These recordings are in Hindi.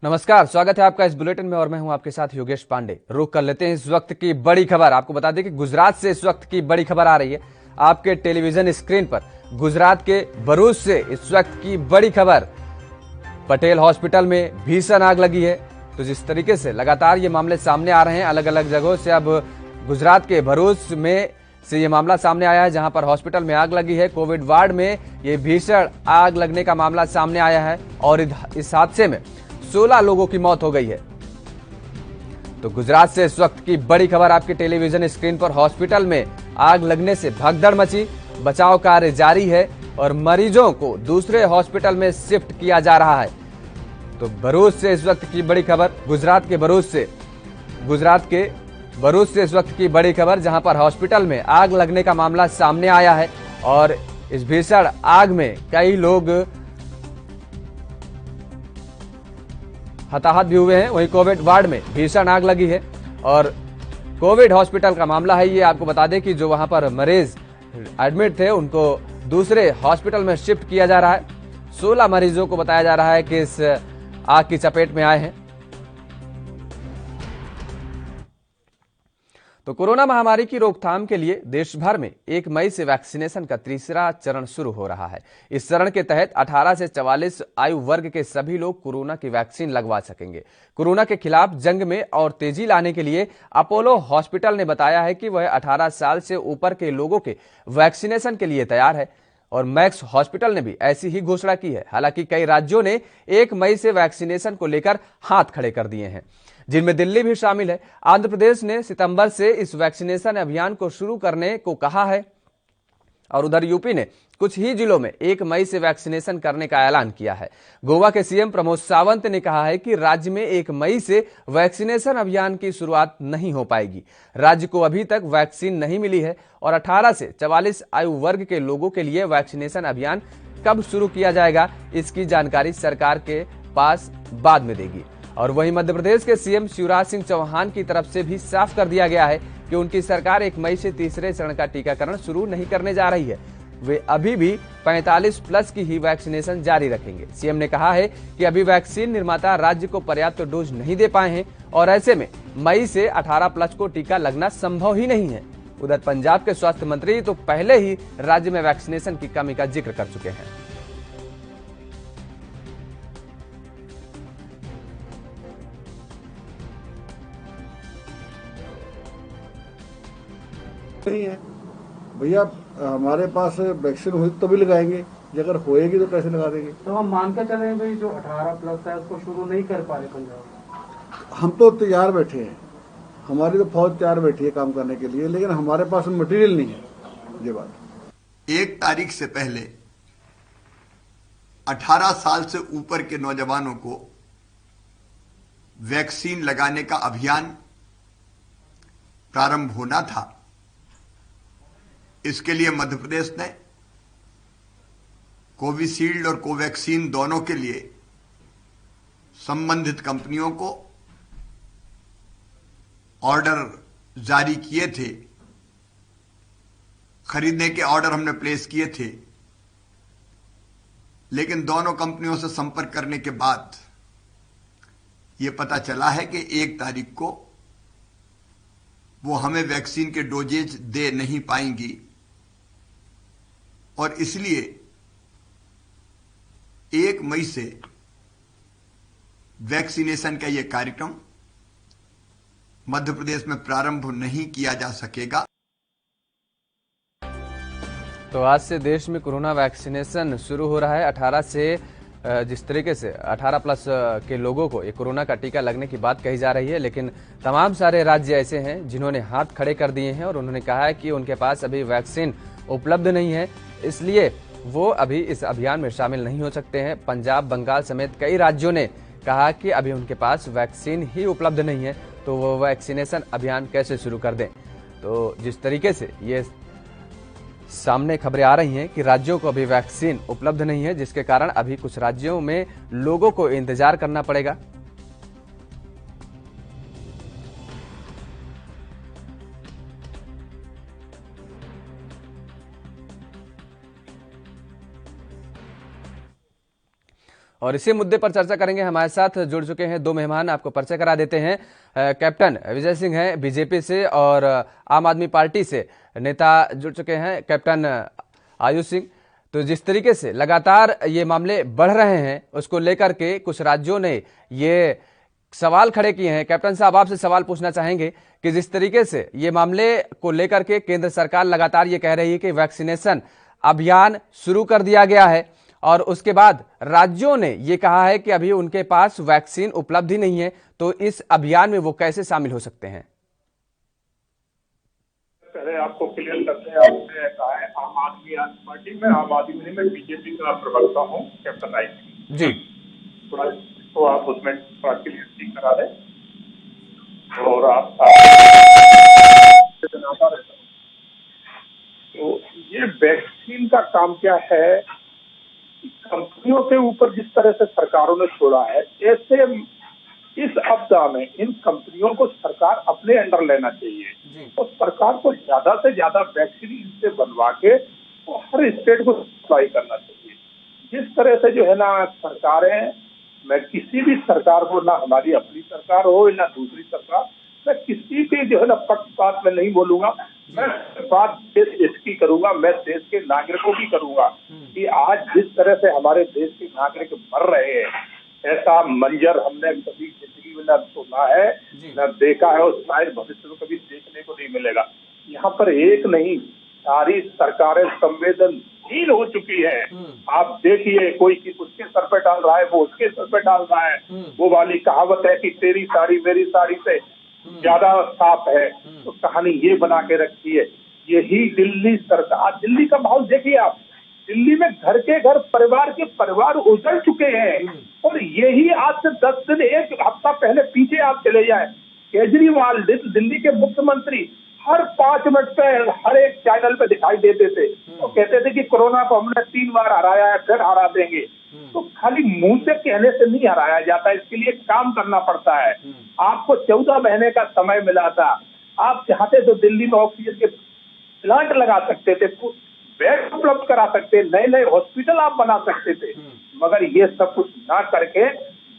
नमस्कार, स्वागत है आपका इस बुलेटिन में और मैं हूं आपके साथ योगेश पांडे। रुक कर लेते हैं इस वक्त की बड़ी खबर। आपको बता दें कि गुजरात से इस वक्त की बड़ी खबर आ रही है आपके टेलीविजन स्क्रीन पर। गुजरात के भरूच से इस वक्त की बड़ी खबर। पटेल हॉस्पिटल में भीषण आग लगी है। तो जिस तरीके से लगातार ये मामले सामने आ रहे हैं अलग अलग जगहों से, अब गुजरात के भरूच में से ये मामला सामने आया है जहां पर हॉस्पिटल में आग लगी है। कोविड वार्ड में ये भीषण आग लगने का मामला सामने आया है और इस हादसे में 16 लोगों की मौत हो गई है। तो गुजरात से इस वक्त की बड़ी खबर आपके टेलीविजन स्क्रीन पर। हॉस्पिटल में आग लगने से भगदड़ मची, बचाव कार्य जारी है और मरीजों को दूसरे हॉस्पिटल में शिफ्ट किया जा रहा है। तो भरूच से इस वक्त की बड़ी खबर, गुजरात के भरूच से इस वक्त की बड़ी खबर, जहां पर हॉस्पिटल में आग लगने का मामला सामने आया है और इस भीषण आग में कई लोग हताहत भी हुए हैं। वहीं कोविड वार्ड में भीषण आग लगी है और कोविड हॉस्पिटल का मामला है ये। आपको बता दें कि जो वहां पर मरीज एडमिट थे उनको दूसरे हॉस्पिटल में शिफ्ट किया जा रहा है। 16 मरीजों को बताया जा रहा है कि इस आग की चपेट में आए हैं। तो कोरोना महामारी की रोकथाम के लिए देश भर में 1 मई से वैक्सीनेशन का तीसरा चरण शुरू हो रहा है। इस चरण के तहत 18 से 44 आयु वर्ग के सभी लोग कोरोना की वैक्सीन लगवा सकेंगे। कोरोना के खिलाफ जंग में और तेजी लाने के लिए अपोलो हॉस्पिटल ने बताया है कि वह 18 साल से ऊपर के लोगों के वैक्सीनेशन के लिए तैयार है और मैक्स हॉस्पिटल ने भी ऐसी ही घोषणा की है। हालांकि कई राज्यों ने 1 मई से वैक्सीनेशन को लेकर हाथ खड़े कर दिए हैं, जिनमें दिल्ली भी शामिल है। आंध्र प्रदेश ने सितंबर से इस वैक्सीनेशन अभियान को शुरू करने को कहा है और उधर यूपी ने कुछ ही जिलों में 1 मई से वैक्सीनेशन करने का ऐलान किया है। गोवा के सीएम प्रमोद सावंत ने कहा है कि राज्य में 1 मई से वैक्सीनेशन अभियान की शुरुआत नहीं हो पाएगी। राज्य को अभी तक वैक्सीन नहीं मिली है और 18 से 44 आयु वर्ग के लोगों के लिए वैक्सीनेशन अभियान कब शुरू किया जाएगा इसकी जानकारी सरकार के पास बाद में देगी। और वहीं मध्य प्रदेश के सीएम शिवराज सिंह चौहान की तरफ से भी साफ कर दिया गया है कि उनकी सरकार 1 मई से तीसरे चरण का टीकाकरण शुरू नहीं करने जा रही है। वे अभी भी 45 प्लस की ही वैक्सीनेशन जारी रखेंगे। सीएम ने कहा है कि अभी वैक्सीन निर्माता राज्य को पर्याप्त डोज नहीं दे पाए हैं और ऐसे में मई से 18 प्लस को टीका लगना संभव ही नहीं है। उधर पंजाब के स्वास्थ्य मंत्री तो पहले ही राज्य में वैक्सीनेशन की कमी का जिक्र कर चुके हैं। नहीं है भैया, हमारे पास वैक्सीन हुई तो भी लगाएंगे, अगर होएगी तो कैसे लगा देंगे। तो हम मान के चले भाई जो 18 प्लस है उसको शुरू नहीं कर पा रहे पंजाब। हम तो तैयार बैठे हैं, हमारी तो फौज तैयार बैठी है काम करने के लिए, लेकिन हमारे पास मटेरियल नहीं है। ये बात 1 तारीख से पहले 18 साल से ऊपर के नौजवानों को वैक्सीन लगाने का अभियान प्रारंभ होना था। इसके लिए मध्य प्रदेश ने कोविशील्ड और कोवैक्सीन दोनों के लिए संबंधित कंपनियों को ऑर्डर जारी किए थे, खरीदने के ऑर्डर हमने प्लेस किए थे। लेकिन दोनों कंपनियों से संपर्क करने के बाद यह पता चला है कि 1 तारीख को वो हमें वैक्सीन के डोजेज दे नहीं पाएंगी और इसलिए 1 मई से वैक्सीनेशन का यह कार्यक्रम मध्य प्रदेश में प्रारंभ नहीं किया जा सकेगा। तो आज से देश में कोरोना वैक्सीनेशन शुरू हो रहा है। 18 से जिस तरीके से 18 प्लस के लोगों को ये कोरोना का टीका लगने की बात कही जा रही है, लेकिन तमाम सारे राज्य ऐसे हैं जिन्होंने हाथ खड़े कर दिए हैं और उन्होंने कहा है कि उनके पास अभी वैक्सीन उपलब्ध नहीं है, इसलिए वो अभी इस अभियान में शामिल नहीं हो सकते हैं। पंजाब, बंगाल समेत कई राज्यों ने कहा कि अभी उनके पास वैक्सीन ही उपलब्ध नहीं है, तो वो वैक्सीनेशन अभियान कैसे शुरू कर दें। तो जिस तरीके से ये सामने खबरें आ रही हैं कि राज्यों को अभी वैक्सीन उपलब्ध नहीं है, जिसके कारण अभी कुछ राज्यों में लोगों को इंतजार करना पड़ेगा। और इसी मुद्दे पर चर्चा करेंगे। हमारे साथ जुड़ चुके हैं दो मेहमान, आपको परिचय करा देते हैं। कैप्टन विजय सिंह हैं बीजेपी से और आम आदमी पार्टी से नेता जुड़ चुके हैं कैप्टन आयुष सिंह। तो जिस तरीके से लगातार ये मामले बढ़ रहे हैं उसको लेकर के कुछ राज्यों ने ये सवाल खड़े किए हैं। कैप्टन साहब, आपसे सवाल पूछना चाहेंगे कि जिस तरीके से ये मामले को लेकर के केंद्र सरकार लगातार ये कह रही है कि वैक्सीनेशन अभियान शुरू कर दिया गया है और उसके बाद राज्यों ने ये कहा है कि अभी उनके पास वैक्सीन उपलब्ध ही नहीं है, तो इस अभियान में वो कैसे शामिल हो सकते हैं? पहले आपको क्लियर करते हैं, आपने कहा है आम आदमी पार्टी में, आम आदमी में बीजेपी का प्रवक्ता हूँ कैप्टन आई जी। थोड़ा तो आप उसमें थोड़ा क्लियर करा दें और आप जनाता रहता हूँ। तो ये वैक्सीन का काम क्या है, कंपनियों के ऊपर जिस तरह से सरकारों ने छोड़ा है, ऐसे इस आपदा में इन कंपनियों को सरकार अपने अंडर लेना चाहिए और सरकार को ज्यादा से ज्यादा वैक्सीन इनसे बनवा के और हर स्टेट को सप्लाई करना चाहिए। जिस तरह से जो है ना सरकारें, मैं किसी भी सरकार को, ना हमारी अपनी सरकार हो ना दूसरी सरकार, मैं किसी के जो है ना पक्षपात में नहीं बोलूंगा, मैं बात देश की करूंगा, मैं देश के नागरिकों की करूंगा कि आज जिस तरह से हमारे देश के नागरिक मर रहे हैं, ऐसा मंजर हमने कभी जिंदगी में न सुना है न देखा है और शायद भविष्य में कभी देखने को नहीं मिलेगा। यहाँ पर एक नहीं, सारी सरकारें संवेदनहीन हो चुकी है। आप देखिए, कोई उसके सर पे डाल रहा है, वो उसके सर पे डाल रहा है। वो वाली कहावत है कि तेरी साड़ी मेरी साड़ी से ज्यादा साफ है, तो कहानी ये बना के रखी है। यही दिल्ली सरकार, दिल्ली का माहौल देखिए आप, दिल्ली में घर के घर परिवार के परिवार उजड़ चुके हैं और यही आज से 10 दिन एक हफ्ता पहले पीछे आप चले जाए, केजरीवाल दिल्ली के मुख्यमंत्री हर 5 मिनट पे हर एक चैनल पे दिखाई देते थे, तो कहते थे कि कोरोना को हमने 3 बार हराया है, फिर हरा देंगे। तो खाली मुंह से कहने से नहीं हराया जाता, इसके लिए काम करना पड़ता है। आपको 14 महीने का समय मिला था, आप चाहते तो दिल्ली में ऑक्सीजन के प्लांट लगा सकते थे, बेड उपलब्ध करा सकते, नए नए हॉस्पिटल आप बना सकते थे, मगर ये सब कुछ ना करके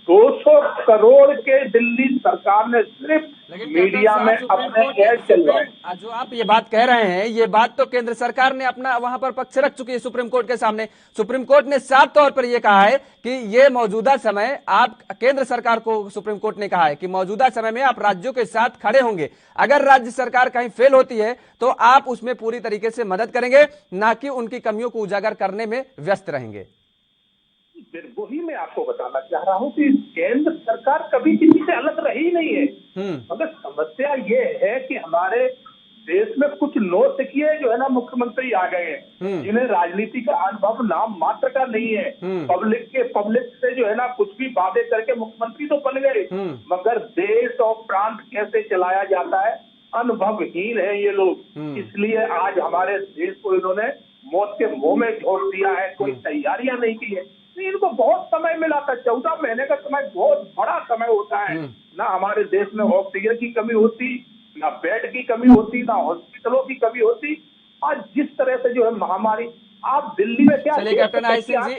200 करोड़ के दिल्ली सरकार ने सिर्फ मीडिया में अपने ऐड चलवाए। जो आप ये बात कह रहे हैं, ये बात तो केंद्र सरकार ने अपना वहां पर पक्ष रख चुकी है सुप्रीम कोर्ट के सामने। सुप्रीम कोर्ट ने साफ तौर पर यह कहा है कि ये मौजूदा समय, आप केंद्र सरकार को सुप्रीम कोर्ट ने कहा है कि मौजूदा समय में आप राज्यों के साथ खड़े होंगे, अगर राज्य सरकार कहीं फेल होती है तो आप उसमें पूरी तरीके से मदद करेंगे, ना कि उनकी कमियों को उजागर करने में व्यस्त रहेंगे। वही मैं आपको बताना चाह रहा हूँ कि केंद्र सरकार कभी किसी से अलग रही नहीं है, मगर समस्या ये है कि हमारे देश में कुछ नौसिखिए जो है ना मुख्यमंत्री आ गए हैं, जिन्हें राजनीति का अनुभव नाम मात्र का नहीं है। पब्लिक से जो है ना कुछ भी वादे करके मुख्यमंत्री तो बन गए, मगर देश और प्रांत कैसे चलाया जाता है अनुभवहीन है ये लोग। इसलिए आज हमारे देश को इन्होंने मौत के मुंह में झोंक दिया है, कोई तैयारियां नहीं की है। इनको बहुत समय मिला था, 14 महीने का समय बहुत बड़ा समय होता है। ना हमारे देश में ऑक्सीजन की कमी होती, ना बेड की कमी होती, ना हॉस्पिटलों की कमी होती। आज जिस तरह से जो है महामारी, आप दिल्ली में क्या, चलिए कैप्टन आयुष सिंह जी,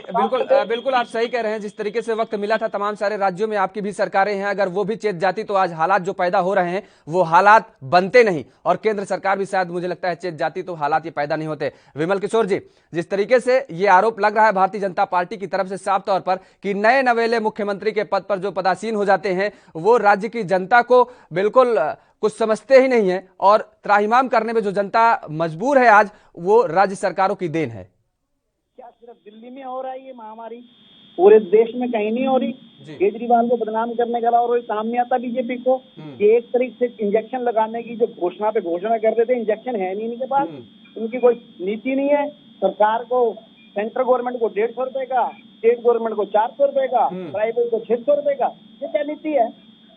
बिल्कुल आप सही कह रहे हैं। जिस तरीके से वक्त मिला था, तमाम सारे राज्यों में आपकी भी सरकारें हैं, अगर वो भी चेत जाती तो आज हालात जो पैदा हो रहे हैं वो हालात बनते नहीं, और केंद्र सरकार भी शायद मुझे लगता है चेत जाती तो हालात ये पैदा नहीं होते। विमल किशोर जी, जिस तरीके से ये आरोप लग रहा है भारतीय जनता पार्टी की तरफ से साफ तौर पर कि नए नवेले मुख्यमंत्री के पद पर जो पदासीन हो जाते हैं वो राज्य की जनता को बिल्कुल कुछ समझते ही नहीं है, और त्राहिमाम करने में जो जनता मजबूर है आज, वो राज्य सरकारों की देन है। क्या सिर्फ दिल्ली में हो रहा है ये महामारी? पूरे देश में कहीं नहीं हो रही। केजरीवाल को बदनाम करने के अलावा कोई काम नहीं आता बीजेपी को। ये एक तरीके से इंजेक्शन लगाने की जो घोषणा करते थे, इंजेक्शन है नहीं इनके पास, इनकी कोई नीति नहीं है। सरकार को, सेंट्रल गवर्नमेंट को 150 रुपए का, स्टेट गवर्नमेंट को 400 रुपए का, प्राइवेट को 600 रुपए का, ये क्या नीति है?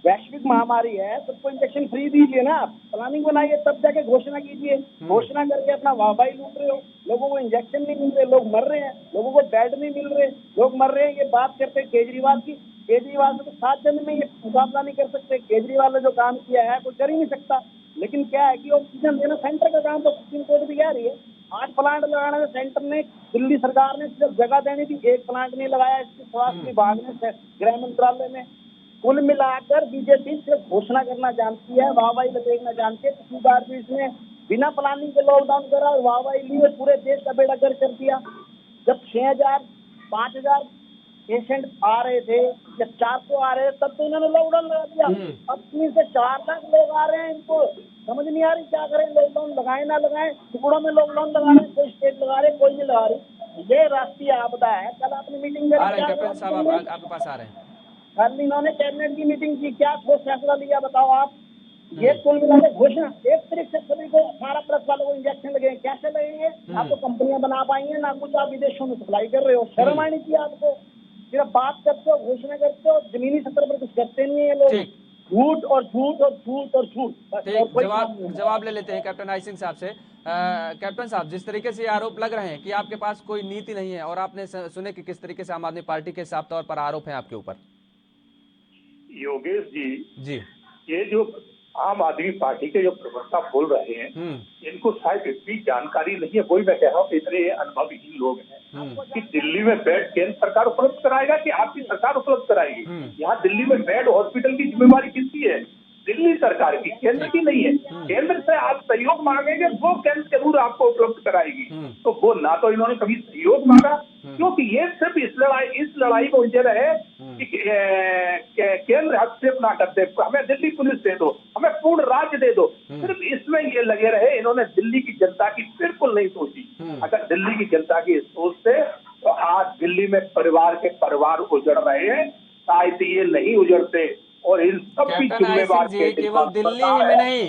वैश्विक महामारी है, सबको इंजेक्शन फ्री दीजिए ना, आप प्लानिंग बनाइए, तब जाके घोषणा कीजिए। घोषणा करके अपना वाहवाही लूट रहे हो, लोगों को इंजेक्शन नहीं मिल रहे, लोग मर रहे हैं, लोगों को बेड नहीं मिल रहे, लोग मर रहे हैं। ये बात करते हैं केजरीवाल की, केजरीवाल से तो 7 दिन में ये मुकाबला नहीं कर सकते। केजरीवाल ने जो काम किया है कोई कर ही नहीं सकता। लेकिन क्या है कि ऑक्सीजन देना सेंटर का काम, तो सुप्रीम कोर्ट भी कह रही है 8 प्लांट लगाने में सेंटर ने, दिल्ली सरकार ने सिर्फ जगह देनी थी, 1 प्लांट नहीं लगाया। इसके स्वास्थ्य विभाग ने, गृह मंत्रालय ने, कुल मिलाकर बीजेपी सिर्फ घोषणा करना जानती है, वाहवाही देखना जानती है। पिछली बार भी इसने बिना प्लानिंग के लॉकडाउन करा और वाहवाही ली और पूरे देश का बेड़ा गर्क कर दिया। जब 6000 5000 पेशेंट आ रहे थे, जब 400 आ रहे थे, तब तो इन्होंने लॉकडाउन लगा दिया। अब 3 से 4 लाख लोग आ रहे हैं, इनको समझ नहीं आ रही क्या करें, लॉकडाउन लगाए ना लगाए, टुकड़ों में लॉकडाउन लगा रहे हैं, कोई स्टेट लगा रहे, कोई नहीं लगा रही। ये राष्ट्रीय आपदा है। कल आपने मीटिंग करी, कैप्टन साहब आपके पास आ रहे हैं। कल इन्होंने कैबिनेट की मीटिंग की, क्या ठोस फैसला लिया बताओ आप। ये कुल मिला के घोषणा, 1 तारीख से सभी को 18+ वालों को इंजेक्शन लगेंगे। कैसे लगेंगे? आप तो कंपनियां बना पाएंगे ना, कुछ आप विदेशों में सप्लाई कर रहे हो। शर्म आनी चाहिए आपको। सिर्फ बात करते हो, घोषणा करते हो, जमीनी स्तर पर कुछ करते नहीं है लोग। झूठ और झूठ और झूठ और झूठ। जवाब ले लेते हैं कैप्टन आई सिंह साहब से। कैप्टन साहब, जिस तरीके से आरोप लग रहे हैं कि आपके पास कोई नीति नहीं है, और आपने सुने कि किस तरीके से आम आदमी पार्टी के साफ तौर पर आरोप है आपके ऊपर। योगेश जी, ये जो आम आदमी पार्टी के जो प्रवक्ता बोल रहे हैं, इनको शायद इतनी जानकारी नहीं है। वही मैं कह रहा हूँ, इतने अनुभवहीन लोग हैं कि दिल्ली में बेड केंद्र सरकार उपलब्ध कराएगा कि आपकी सरकार उपलब्ध कराएगी? यहाँ दिल्ली में बेड हॉस्पिटल की जिम्मेवारी किसकी है? दिल्ली सरकार की, केंद्र की नहीं है। केंद्र से आप सहयोग मांगेंगे, वो केंद्र जरूर आपको उपलब्ध कराएगी। तो वो ना तो इन्होंने कभी सहयोग मांगा, क्योंकि ये सिर्फ इस लड़ाई में उलझे रहे कि केंद्र हस्तक्षेप ना कर दे, हमें दिल्ली पुलिस दे दो, हमें पूर्ण राज्य दे दो। सिर्फ इसमें ये लगे रहे। इन्होंने दिल्ली की जनता की बिल्कुल नहीं सोची। अगर दिल्ली की जनता की सोचते तो आज दिल्ली में परिवार के परिवार उजड़ रहे हैं, शायद ये नहीं उजड़ते। और इन सब की जिम्मेवार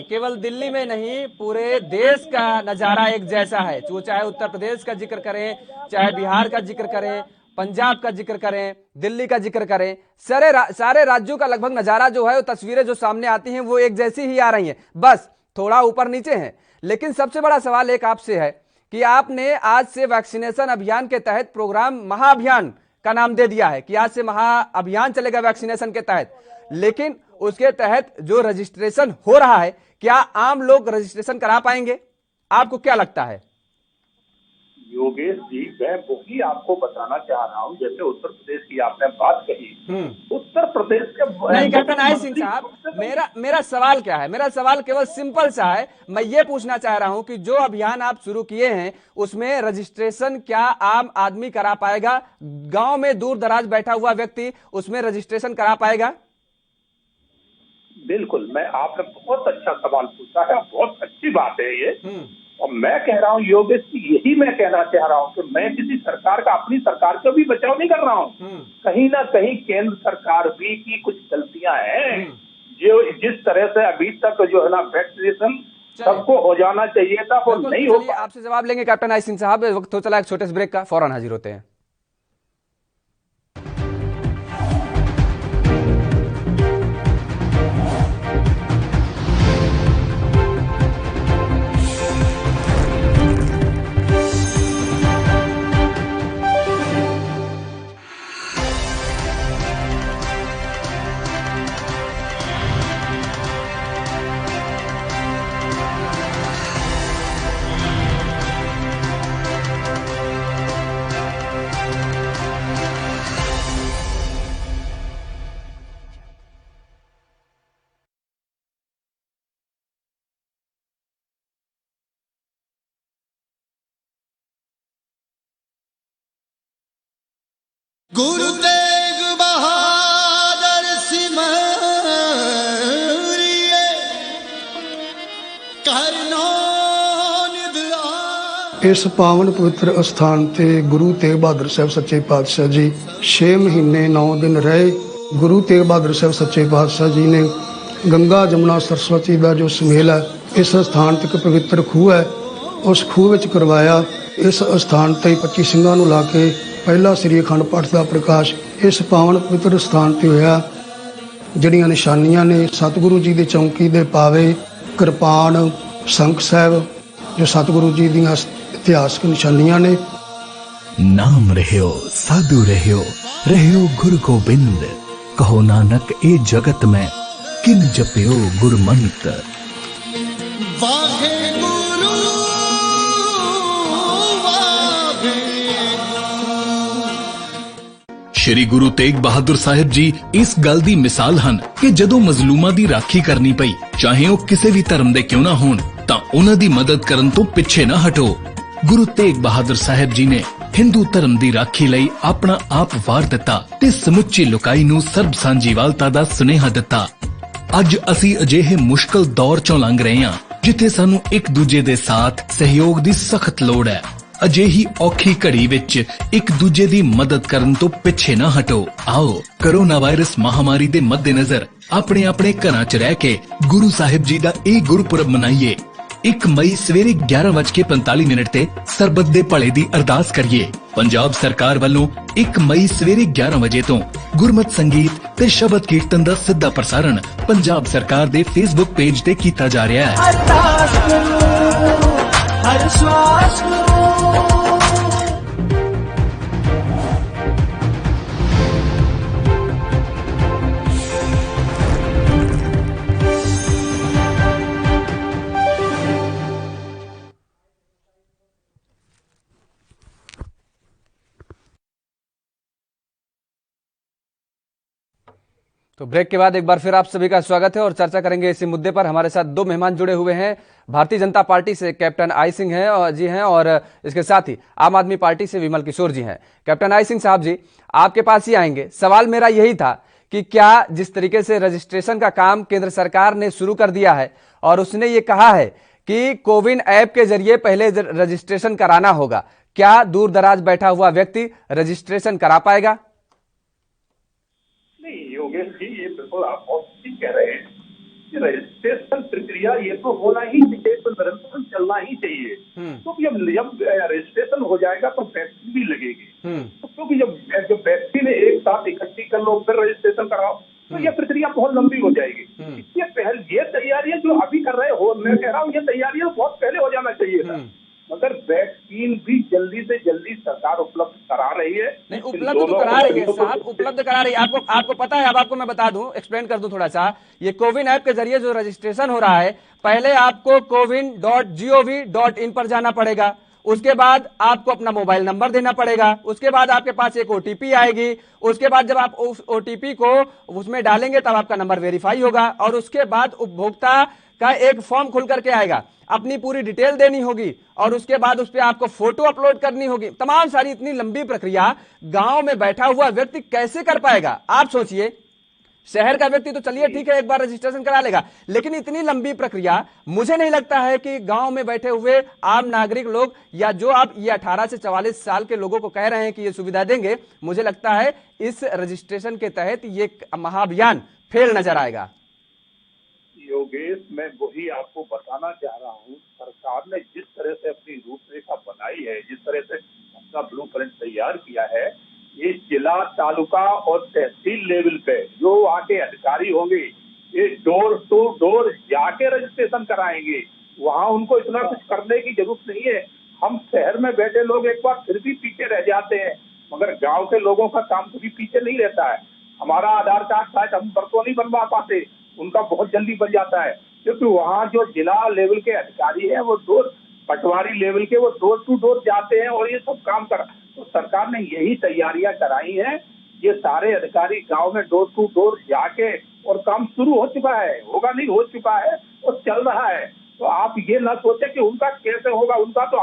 केवल दिल्ली में नहीं, पूरे देश का नजारा एक जैसा है। वो चाहे उत्तर प्रदेश का जिक्र करें, चाहे बिहार का जिक्र करें, पंजाब का जिक्र करें, दिल्ली का जिक्र करें, सारे राज्यों का लगभग नजारा जो है, वो तस्वीरें जो सामने आती हैं वो एक जैसी ही आ रही हैं, बस थोड़ा ऊपर नीचे है। लेकिन सबसे बड़ा सवाल एक आपसे है कि आपने आज से वैक्सीनेशन अभियान के तहत प्रोग्राम महाअभियान का नाम दे दिया है कि आज से महाअभियान चलेगा वैक्सीनेशन के तहत, लेकिन उसके तहत जो रजिस्ट्रेशन हो रहा है, क्या आम लोग रजिस्ट्रेशन करा पाएंगे? आपको क्या लगता है? योगेश जी, मैं वही आपको बताना चाह रहा हूँ। जैसे उत्तर प्रदेश की आपने बात कही, उत्तर प्रदेश के नहीं कैप्टन आई सिंह साहब, मेरा सवाल क्या है? मेरा सवाल केवल सिंपल सा है। मैं ये पूछना चाह रहा हूं कि जो अभियान आप शुरू किए हैं उसमें रजिस्ट्रेशन क्या आम आदमी करा पाएगा? गांव में दूर दराज बैठा हुआ व्यक्ति उसमें रजिस्ट्रेशन करा पाएगा? बिल्कुल, आपने बहुत अच्छा सवाल पूछा है, बहुत अच्छी बात है ये। और मैं कह रहा हूँ योगेश, यही मैं कहना चाह रहा हूँ कि मैं किसी सरकार का, अपनी सरकार का भी बचाव नहीं कर रहा हूँ। कहीं ना कहीं केंद्र सरकार भी की कुछ गलतियां हैं, जो जिस तरह से अभी तक जो है ना वैक्सीनेशन सबको हो जाना चाहिए था वो नहीं हो पाया। आपसे जवाब लेंगे कैप्टन आई सिंह साहब। वक्त हो चला एक छोटे से ब्रेक का, फौरन हाजिर होते हैं। गुरु तेग बहादुर सिमरिए करनो निधि। इस पावन पवित्र अस्थान ते गुरु तेग बहादुर साहब सच्चे पातशाह जी 6 महीने 9 दिन रहे। गुरु तेग बहादुर साहब सच्चे पातशाह जी ने गंगा जमुना सरस्वती का जो सुमेल है, इस स्थान तक पवित्र खूह है, उस खूह विच करवाया। इस स्थान ते 25 ਸਿੰਘਾਂ ਨੂੰ ਲਾ ਕੇ ਪਹਿਲਾ ਸ੍ਰੀ ਅਖੰਡ ਪਾਠ ਦਾ ਪ੍ਰਕਾਸ਼ ਇਸ ਪਾਵਨ ਪਵਿੱਤਰ ਸਥਾਨ ਤੇ ਹੋਇਆ। ਜਿਹੜੀਆਂ ਨਿਸ਼ਾਨੀਆਂ ਨੇ ਸਤਿਗੁਰੂ ਜੀ ਦੇ ਚੌਂਕੀ ਦੇ ਪਾਵੇ, ਕਿਰਪਾਨ, ਸੰਖ ਸਾਹਿਬ, ਜੋ ਸਤਿਗੁਰੂ ਜੀ ਦੀਆਂ ਇਤਿਹਾਸਕ ਨਿਸ਼ਾਨੀਆਂ ਨੇ। नाम रहियो साधु रहियो गुरु गोबिंद, कहो नानक ए जगत में किन जपियो गुरमंत्र। वाहे गुरु ਸ਼੍ਰੀ ਗੁਰੂ ਤੇਗ ਬਹਾਦਰ ਸਾਹਿਬ ਜੀ ਇਸ ਗੱਲ ਦੀ ਮਿਸਾਲ ਹਨ ਕਿ ਜਦੋਂ ਮਜ਼ਲੂਮਾਂ ਦੀ ਰਾਖੀ ਕਰਨੀ ਪਈ, ਚਾਹੇ ਉਹ ਕਿਸੇ ਵੀ ਧਰਮ ਦੇ ਕਿਉਂ ਨਾ ਹੋਣ, ਤਾਂ ਉਹਨਾਂ ਦੀ ਮਦਦ ਕਰਨ ਤੋਂ ਪਿੱਛੇ ਨਾ ਹਟੋ। ਗੁਰੂ ਤੇਗ ਬਹਾਦਰ ਸਾਹਿਬ ਜੀ ਨੇ ਹਿੰਦੂ ਧਰਮ ਦੀ ਰਾਖੀ ਲਈ ਆਪਣਾ ਆਪ ਵਾਰ ਦਿੱਤਾ ਤੇ ਸਮੁੱਚੀ ਲੋਕਾਈ ਨੂੰ ਸਰਬ ਸਾਂਝੀਵਾਲਤਾ ਦਾ ਸੁਨੇਹਾ ਦਿੱਤਾ। ਅੱਜ ਅਸੀਂ ਅਜਿਹੇ ਮੁਸ਼ਕਲ ਦੌਰ ਚੋਂ ਲੰਘ ਰਹੇ ਹਾਂ ਜਿੱਥੇ ਸਾਨੂੰ ਇੱਕ ਦੂਜੇ ਦੇ ਸਾਥ ਸਹਿਯੋਗ ਦੀ ਸਖਤ ਲੋੜ ਹੈ। ਅਜਿਹੀ ਔਖੀ ਘੜੀ ਵਿੱਚ ਇੱਕ ਦੂਜੇ ਦੀ ਮਦਦ ਕਰਨ ਤੋਂ ਪਿੱਛੇ ਨਾ ਹਟੋ। ਆਓ ਕੋਰੋਨਾ ਵਾਇਰਸ ਮਹਾਮਾਰੀ ਦੇ ਮੱਦੇਨਜ਼ਰ ਆਪਣੇ ਆਪਣੇ ਘਰਾਂ 'ਚ ਰਹਿ ਕੇ ਗੁਰੂ ਸਾਹਿਬ ਜੀ ਦਾ ਇਹ ਗੁਰਪੁਰਬ ਮਨਾਈਏ। 1 ਮਈ ਸਵੇਰੇ 11:45 ਤੇ ਸਰਬੱਤ ਦੇ ਭਲੇ ਦੀ ਅਰਦਾਸ ਕਰੀਏ। ਪੰਜਾਬ ਸਰਕਾਰ ਵੱਲੋਂ 1 ਮਈ ਸਵੇਰੇ 11 ਵਜੇ ਤੋਂ ਗੁਰਮਤਿ ਸੰਗੀਤ ਤੇ ਸ਼ਬਦ ਕੀਰਤਨ ਦਾ ਸਿੱਧਾ ਪ੍ਰਸਾਰਣ ਪੰਜਾਬ ਸਰਕਾਰ ਦੇ ਫੇਸਬੁੱਕ ਪੇਜ ਤੇ ਕੀਤਾ ਜਾ ਰਿਹਾ ਹੈ। ਅਰਦਾਸ ਕਰੋ, ਹਰ ਸਵਾਸ ਕਰੋ। तो ब्रेक के बाद एक बार फिर आप सभी का स्वागत है और चर्चा करेंगे इसी मुद्दे पर। हमारे साथ दो मेहमान जुड़े हुए हैं। भारतीय जनता पार्टी से कैप्टन आई सिंह हैं और इसके साथ ही आम आदमी पार्टी से विमल किशोर जी हैं। कैप्टन आई सिंह साहब जी, आपके पास ही आएंगे। सवाल मेरा यही था कि क्या जिस तरीके से रजिस्ट्रेशन का काम केंद्र सरकार ने शुरू कर दिया है और उसने ये कहा है कि कोविन ऐप के जरिए पहले रजिस्ट्रेशन कराना होगा, क्या दूर दराज बैठा हुआ व्यक्ति रजिस्ट्रेशन करा पाएगा? नहीं योगेश जी, ये बिल्कुल आप बहुत ठीक कह रहे हैं कि रजिस्ट्रेशन प्रक्रिया ये तो होना ही चाहिए, तो निरंतर चलना ही चाहिए। तो जब रजिस्ट्रेशन हो जाएगा तो वैक्सीन भी लगेगी। तो क्योंकि जब वैक्सीन एक साथ इकट्ठी कर लो फिर रजिस्ट्रेशन कराओ तो ये प्रक्रिया बहुत लंबी हो जाएगी। इसके पहले ये तैयारियां जो अभी कर रहे हो, मैं कह रहा हूँ ये तैयारियां बहुत पहले हो जाना चाहिए था। मगर वैक्सीन भी जल्दी से जल्दी सरकार उपलब्ध करा रही है। नहीं, उपलब्ध तो करा रही है साहब, उपलब्ध करा रही है। आपको पता है, अब आपको मैं बता दूं, एक्सप्लेन कर दूं थोड़ा सा। ये कोविन ऐप के जरिए जो रजिस्ट्रेशन हो रहा है, पहले आपको cowin.gov.in पर जाना पड़ेगा, उसके बाद आपको अपना मोबाइल नंबर देना पड़ेगा, उसके बाद आपके पास एक ओटीपी आएगी, उसके बाद जब आप उस ओटीपी को उसमें डालेंगे तब आपका नंबर वेरीफाई होगा और उसके बाद उपभोक्ता का एक फॉर्म खुल करके आएगा, अपनी पूरी डिटेल देनी होगी और उसके बाद उस पर आपको फोटो अपलोड करनी होगी। तमाम सारी इतनी लंबी प्रक्रिया गांव में बैठा हुआ व्यक्ति कैसे कर पाएगा? आप सोचिए, शहर का व्यक्ति तो चलिए ठीक है एक बार रजिस्ट्रेशन करा लेगा, लेकिन इतनी लंबी प्रक्रिया मुझे नहीं लगता है कि गांव में बैठे हुए आम नागरिक लोग या जो आप ये 18 से 44 साल के लोगों को कह रहे हैं कि ये सुविधा देंगे, मुझे लगता है इस रजिस्ट्रेशन के तहत ये महाअभियान फेल नजर आएगा। योगेश, मैं वही आपको बताना चाह रहा हूँ, सरकार ने जिस तरह से अपनी रूपरेखा बनाई है, जिस तरह से अपना ब्लूप्रिंट तैयार किया है, ये जिला, तालुका और तहसील लेवल पे जो आके अधिकारी होंगे ये डोर टू डोर जाके रजिस्ट्रेशन कराएंगे। वहाँ उनको इतना कुछ करने की जरूरत नहीं है। हम शहर में बैठे लोग एक बार फिर भी पीछे रह जाते हैं, मगर गाँव के लोगों का काम कभी पीछे नहीं रहता है। हमारा आधार कार्ड शायद हम पर तो नहीं बनवा पाते, उनका बहुत जल्दी बन जाता है, क्योंकि वहाँ जो जिला लेवल के अधिकारी हैं वो पटवारी लेवल के वो डोर टू डोर जाते हैं और ये सब काम कर। तो सरकार ने यही तैयारियां कराई हैं। ये सारे अधिकारी गांव में डोर टू डोर जाके और काम शुरू हो चुका है, होगा नहीं हो चुका है और चल रहा है। तो आप ये ना सोचे कि उनका कैसे होगा, उनका तो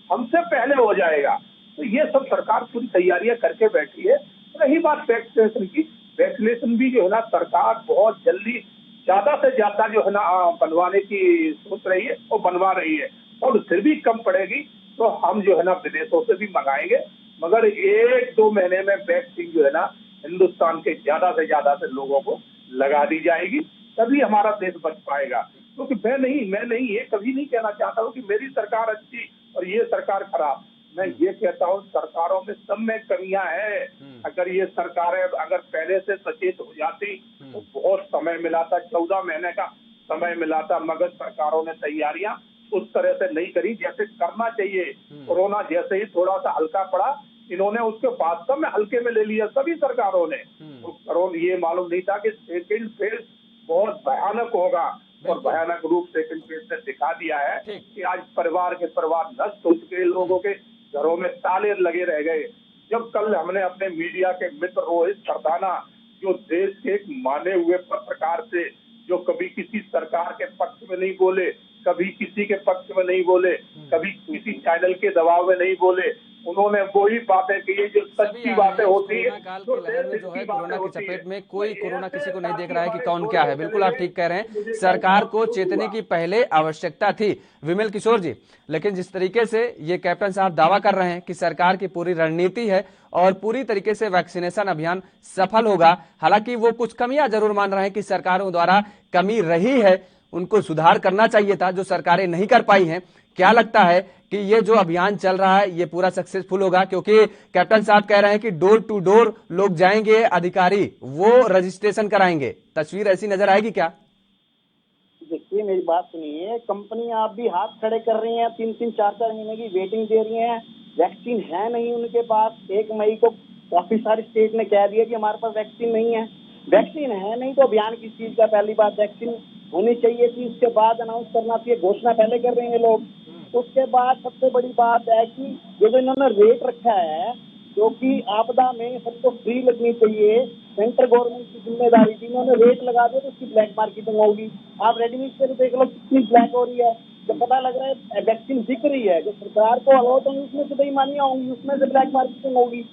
हमसे पहले हो जाएगा। तो ये सब सरकार पूरी तैयारियां करके बैठी है। रही बात वैक्सीनेशन की, वैक्सीनेशन भी जो है ना सरकार बहुत जल्दी ज्यादा से ज्यादा जो है ना बनवाने की सोच रही है और बनवा रही है, और फिर भी कम पड़ेगी तो हम जो है ना विदेशों से भी मंगाएंगे। मगर 1-2 महीने में वैक्सीन जो है ना हिंदुस्तान के ज्यादा से लोगों को लगा दी जाएगी, तभी हमारा देश बच पाएगा। क्योंकि मैं नहीं ये कभी नहीं कहना चाहता हूँ कि मेरी सरकार अच्छी और ये सरकार खराब। मैं ये कहता हूँ सरकारों में सब में कमियां हैं। अगर ये सरकारें अगर पहले से सचेत हो जाती तो बहुत समय मिला था, 14 महीने का समय मिला था, मगर सरकारों ने तैयारियां उस तरह से नहीं करी जैसे करना चाहिए। कोरोना जैसे ही थोड़ा सा हल्का पड़ा, इन्होंने उसके वास्तव में हल्के में ले लिया सभी सरकारों ने। तो कोरोना ये मालूम नहीं था कि सेकेंड फेज बहुत भयानक होगा, और भयानक रूप सेकेंड फेज ने दिखा दिया है कि आज परिवार के परिवार नष्ट हो चुके, लोगों के घरों में ताले लगे रह गए, जब कल हमने अपने मीडिया के मित्र रोहित सरदाना, जो देश के एक माने हुए पत्रकार थे, जो कभी किसी सरकार के पक्ष में नहीं बोले, कभी किसी के पक्ष में नहीं बोले, कभी किसी चैनल के दबाव में नहीं बोले, उन्होंने वही बातें की जो सच्ची बातें होती है। काल के लहर में जो है कोरोना की चपेट में कोई कोरोना किसी को नहीं देख रहा है कि कौन क्या है। बिल्कुल आप ठीक कह रहे हैं, सरकार को चेतने की पहले आवश्यकता थी विमल किशोर जी, लेकिन जिस तरीके से ये कैप्टन साहब दावा कर रहे हैं कि सरकार की पूरी रणनीति है और पूरी तरीके से वैक्सीनेशन अभियान सफल होगा, हालांकि वो कुछ कमियां जरूर मान रहे हैं कि सरकारों द्वारा कमी रही है, उनको सुधार करना चाहिए था जो सरकारें नहीं कर पाई हैं। क्या लगता है कि ये जो अभियान चल रहा है ये पूरा सक्सेसफुल होगा? क्योंकि कैप्टन साहब कह रहे हैं कि डोर टू डोर लोग जाएंगे, अधिकारी वो रजिस्ट्रेशन कराएंगे, तस्वीर ऐसी नजर आएगी क्या? देखिए मेरी बात सुनिए, कंपनी आप भी हाथ खड़े कर रही हैं, 3-3, 4-4 महीने की वेटिंग दे रही हैं, वैक्सीन है नहीं उनके पास। 1 मई को काफी सारी स्टेट ने कह दिया कि हमारे पास वैक्सीन नहीं है। वैक्सीन है नहीं तो अभियान किस चीज का? पहली बात वैक्सीन होनी चाहिए थी, उसके बाद अनाउंस करना चाहिए, घोषणा पहले कर रहे हैं लोग। उसके बाद सबसे बड़ी बात है कि ये जो इन्होंने रेट रखा है, जो कि आपदा में सबको फ्री लगनी चाहिए, सेंट्रल गवर्नमेंट की जिम्मेदारी थी, इन्होंने रेट लगा दिया तो उसकी ब्लैक मार्केटिंग होगी। आप रेडीमेड से देख लो कितनी ब्लैक हो रही है, जब पता लग रहा है वैक्सीन बिक रही है, जो सरकार को अलॉट होंगी उसमें से बेईमानियां होंगी, उसमें से ब्लैक मार्केटिंग होगी।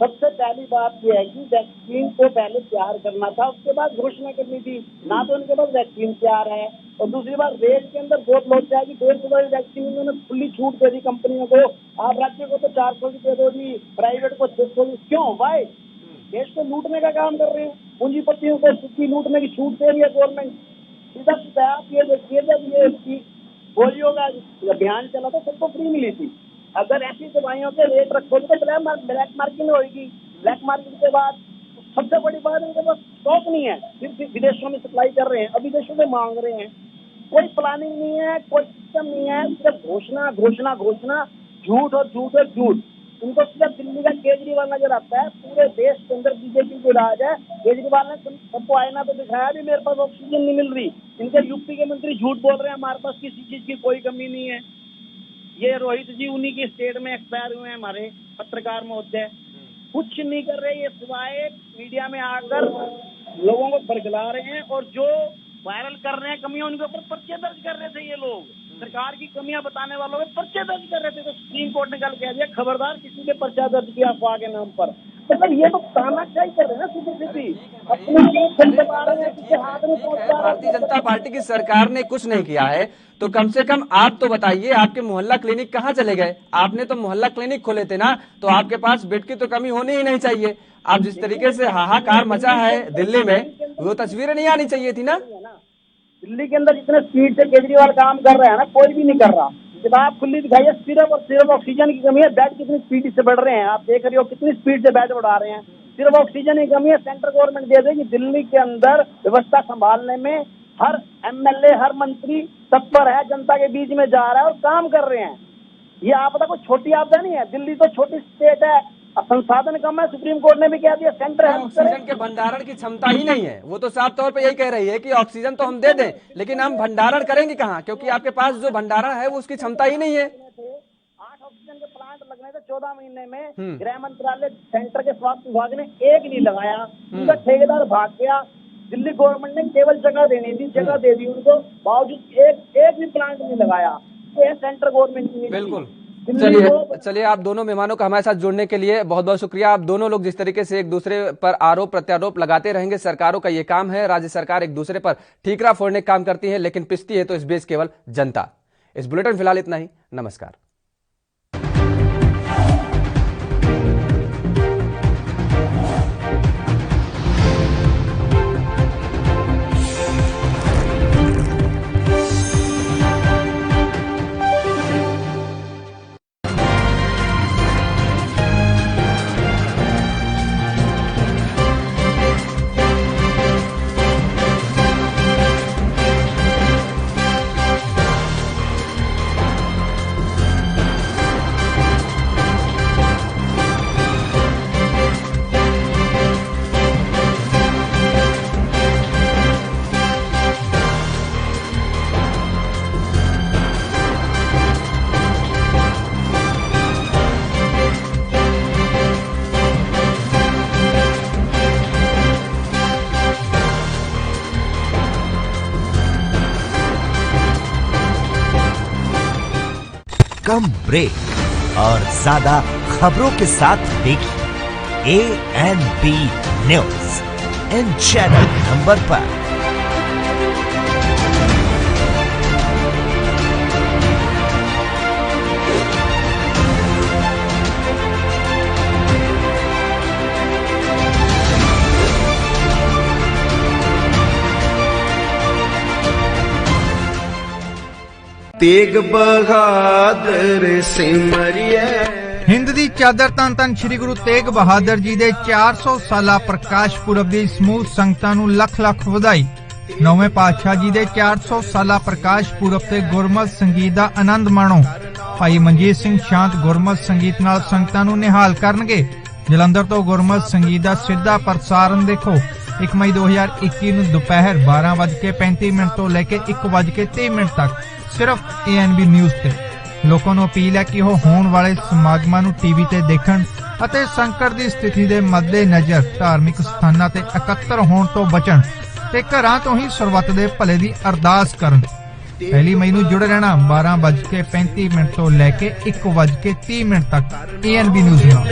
सबसे पहली बात यह है कि वैक्सीन को पहले तैयार करना था, उसके बाद घोषणा करनी थी। ना तो उनके पास वैक्सीन तैयार है, और दूसरी बात रेट के अंदर बहुत लोग चाहे कि 150 वाली वैक्सीन उन्होंने खुली छूट दे दी कंपनियों को। आप राज्य को तो 400 की दे दो जी, प्राइवेट को 600 की। क्यों भाई? देश को लूटने का काम कर रहे हैं, पूंजीपतियों को सुखी लूटने की छूट दे रही है गवर्नमेंट। सीधा सीधा आप ये देखिए, जब ये पोलियो का अभियान चला था सबको फ्री मिली थी। अगर ऐसी दवाइयों के रेट रखोगे तो ब्लैक मार्केटिंग होगी। ब्लैक मार्केट के बाद सबसे बड़ी बात इनके पास स्टॉक नहीं है, सिर्फ विदेशों में सप्लाई कर रहे हैं, अब विदेशों में मांग रहे हैं। कोई प्लानिंग नहीं है, कोई सिस्टम नहीं है, सिर्फ घोषणा घोषणा घोषणा, झूठ और झूठ और झूठ। उनको सिर्फ दिल्ली का केजरीवाल नजर आता है, पूरे देश के अंदर बीजेपी को राज है। केजरीवाल ने सबको आईना तो दिखाया भी मेरे पास ऑक्सीजन नहीं मिल रही। इनके यूपी के मंत्री झूठ बोल रहे हैं, हमारे पास किसी चीज की कोई कमी नहीं है। ये रोहित जी उन्हीं की स्टेट में एक्सपायर हुए हैं, हमारे पत्रकार महोदय कुछ नहीं कर रहे, ये सिवाय मीडिया में आकर लोगों को बरगला रहे हैं, और जो वायरल कर रहे हैं कमियां उनके ऊपर पर्चे दर्ज कर रहे थे। ये लोग सरकार की कमियां बताने वालों में पर्चे दर्ज कर रहे थे, तो सुप्रीम कोर्ट ने कल कह दिया खबरदार किसी के पर्चा दर्ज किया अफवाह के नाम पर। मतलब ये तो तानाशाही कर रहे हैं ना, सीधी भारतीय जनता पार्टी की सरकार ने कुछ नहीं किया है, तो कम से कम आप तो बताइए आपके मोहल्ला क्लिनिक कहाँ चले गए? आपने तो मोहल्ला क्लिनिक खोले थे ना, तो आपके पास बेड की तो कमी होनी ही नहीं चाहिए। आप जिस तरीके से हाहाकार मचा है दिल्ली में, वो तस्वीरें नहीं आनी चाहिए थी ना। दिल्ली के अंदर जितने स्पीड से केजरीवाल काम कर रहे हैं ना, कोई भी नहीं कर रहा। किताब खुली दिखाइए, सिर्फ और सिर्फ ऑक्सीजन की कमी है। बेड कितनी स्पीड से बढ़ रहे हैं, आप देख रहे हो कितनी स्पीड से बेड बढ़ा रहे हैं। सिर्फ ऑक्सीजन की कमी है। सेंट्रल गवर्नमेंट दे देगी, दिल्ली के अंदर व्यवस्था संभालने में हर एमएलए हर मंत्री तत्पर है, जनता के बीच में जा रहा है और काम कर रहे हैं। ये आपदा कोई छोटी आपदा नहीं है, दिल्ली तो छोटी स्टेट है, संसाधन कम है। सुप्रीम कोर्ट ने भी कह दिया सेंटर ऑक्सीजन के भंडारण की क्षमता ही नहीं है। वो तो साफ तौर पे यही कह रही है कि ऑक्सीजन तो हम दे दें, लेकिन हम भंडारण करेंगे कहाँ? क्योंकि आपके पास जो भंडारण है वो उसकी क्षमता ही नहीं है। 8 ऑक्सीजन के प्लांट लगने थे 14 महीने में। गृह मंत्रालय सेंटर के स्वास्थ्य विभाग ने एक नहीं लगाया, उनका ठेकेदार भाग गया। दिल्ली गवर्नमेंट ने केवल जगह देनी थी, जगह दे दी उनको, बावजूद एक भी प्लांट नहीं लगाया। तो सेंट्रल गवर्नमेंट की बिल्कुल। चलिए आप दोनों मेहमानों का हमारे साथ जुड़ने के लिए बहुत बहुत शुक्रिया। आप दोनों लोग जिस तरीके से एक दूसरे पर आरोप प्रत्यारोप लगाते रहेंगे, सरकारों का ये काम है, राज्य सरकार एक दूसरे पर ठीकरा फोड़ने का काम करती है, लेकिन पिसती है तो इस बेस केवल जनता। इस बुलेटिन फिलहाल इतना ही, नमस्कार। कम ब्रेक और ज्यादा खबरों के साथ देखिए ANB news in channel number पर। तेग बहादुर सिमरिए। हिंद दी चादर धन धन श्री गुरु तेग बहादुर जी दे 400 साला प्रकाश पुरब दी समूह संगतां नूं लख लख वधाई। नौवें पातशाह जी दे 400 साला प्रकाश पुरब ते गुरमत संगीत दा आनंद माणो। भाई मनजीत सिंह शांत गुरमत संगीत नाल संगतां नूं निहाल करनगे। जलंधर तो गुरमत संगीत दा सीधा प्रसारण देखो 1 मई 2021 नूं दोपहर 12:35 तो लेके 1:30 तक सिर्फ ANB न्यूज ते। लोकां नूं अपील है कि ਉਹ ਹੋਣ ਵਾਲੇ ਸਮਾਗਮਾਂ ਨੂੰ ਟੀਵੀ ਤੇ ਦੇਖਣ ਅਤੇ ਸੰਕਟ ਦੀ ਸਥਿਤੀ ਦੇ ਮੱਦੇਨਜ਼ਰ ਧਾਰਮਿਕ ਸਥਾਨਾਂ ਤੇ ਇਕੱਤਰ ਹੋਣ ਤੋਂ ਬਚਣ ਤੇ ਘਰਾਂ ਤੋਂ ਹੀ ਸਰਬੱਤ ਦੇ ਭਲੇ ਦੀ ਅਰਦਾਸ ਕਰਨ। 1 ਮਈ ਨੂੰ ਜੁੜੇ ਰਹਿਣਾ 12:35 ਤੋਂ ਲੈ ਕੇ 1:30 ਤੱਕ ANB ਨਿਊਜ਼ ਨਾਲ।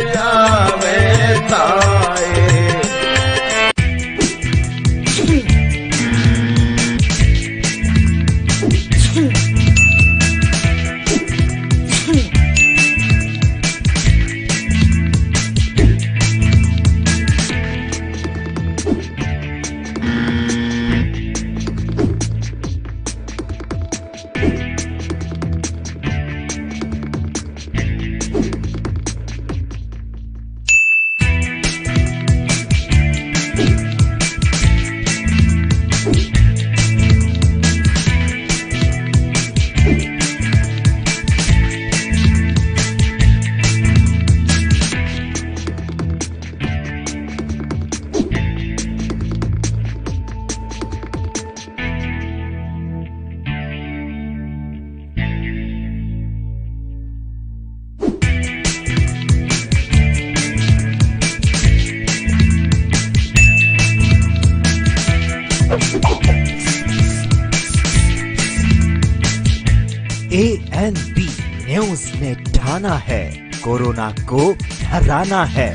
ANB न्यूज ने ठाना है कोरोना को हराना है।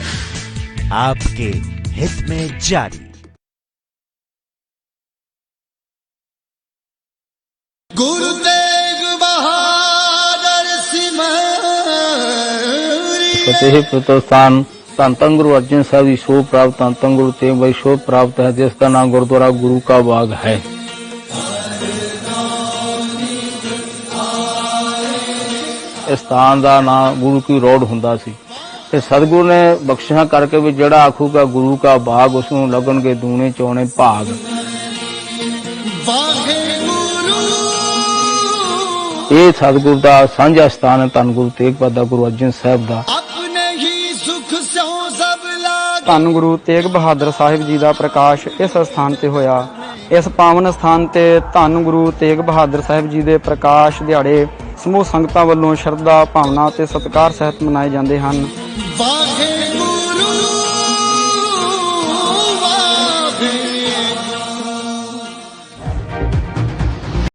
आपके हित में जारी। गुरु तेग बहादुर सिमरिए। फतेह प्रतिष्ठान धन धन गुरु अर्जन साहब की शोभ प्राप्त धन धन गुरु तेग बहादुर शोभ प्राप्त है, जिसका नाम गुरुद्वारा गुरु का बाग है। इस स्थान का नाम गुरु की रोड हुंदा सी ते सतगुरु ने बख्शिशां करके भी जड़ा आखूगा गुरु का बाग उसनूं लगणगे दूने चौने भाग। ये सतगुरु का सांझा स्थान है धन गुरु तेग बहादुर गुरु अर्जन साहब का। धन गुरु तेग बहादुर साहिब जी का प्रकाश इस स्थान ते होया। इस पावन स्थान ते धन गुरु तेग बहादुर साहिब जी के प्रकाश दिहाड़े समूह संगतां वल्लों शरधा भावना ते सत्कार सहित मनाए जाते हैं।